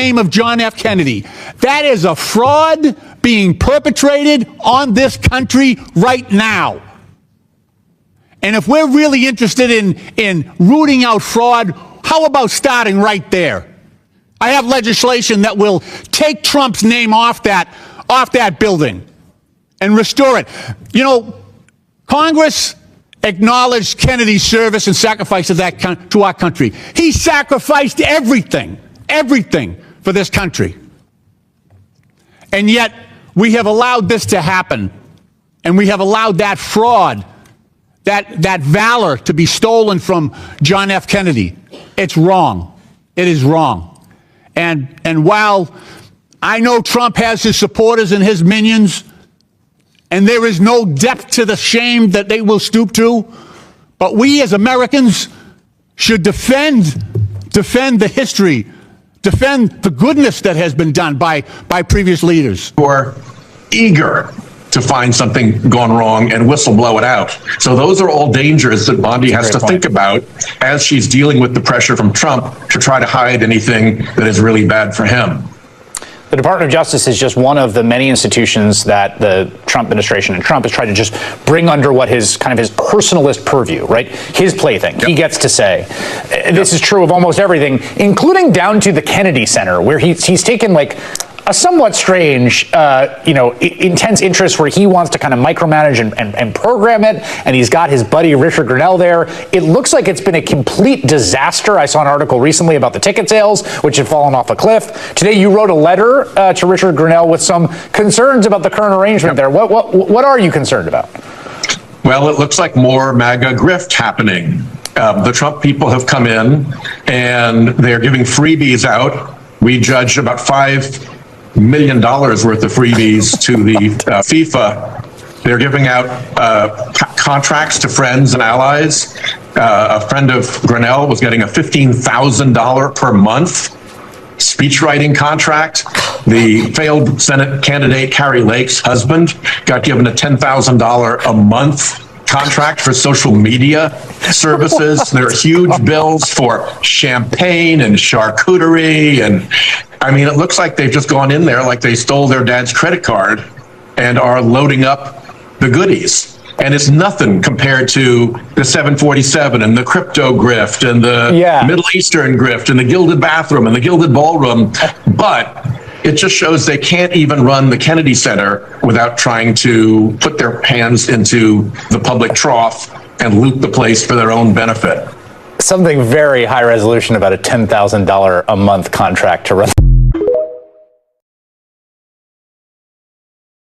name of John F. Kennedy. That is a fraud being perpetrated on this country right now. And if we're really interested in rooting out fraud, how about starting right there? I have legislation that will take Trump's name off that building and restore it. You know, Congress acknowledged Kennedy's service and sacrifice to our country. He sacrificed everything for this country. And yet we have allowed this to happen, and we have allowed that fraud, that valor to be stolen from John F. Kennedy. It's wrong. It is wrong. And while I know Trump has his supporters and his minions, and there is no depth to the shame that they will stoop to, but we as Americans should defend the history, defend the goodness that has been done by previous leaders. Who are eager to find something gone wrong and whistle blow it out. So those are all dangers that Bondi has to think about as she's dealing with the pressure from Trump to try to hide anything that is really bad for him. The Department of Justice is just one of the many institutions that the Trump administration and Trump has tried to just bring under what his kind of his personalist purview, right? His plaything. Yep. He gets to say. This is true of almost everything, including down to the Kennedy Center, where he's taken like a somewhat strange, intense interest where he wants to kind of micromanage and program it, and he's got his buddy Richard Grenell there. It looks like it's been a complete disaster. I saw an article recently about the ticket sales, which had fallen off a cliff. Today you wrote a letter to Richard Grenell with some concerns about the current arrangement there. What are you concerned about? Well, it looks like more MAGA grift happening. The Trump people have come in, and they're giving freebies out. We judged about $5 million worth of freebies to the FIFA. They're giving out contracts to friends and allies. A friend of Grenell was getting a $15,000 per month speechwriting contract. The failed Senate candidate Kari Lake's husband got given a $10,000 a month contract for social media services. There are huge bills for champagne and charcuterie. And I mean, it looks like they've just gone in there like they stole their dad's credit card and are loading up the goodies. And it's nothing compared to the 747 and the crypto grift and the Middle Eastern grift and the gilded bathroom and the gilded ballroom. But it just shows they can't even run the Kennedy Center without trying to put their hands into the public trough and loot the place for their own benefit. Something very high resolution about a $10,000 a month contract to run.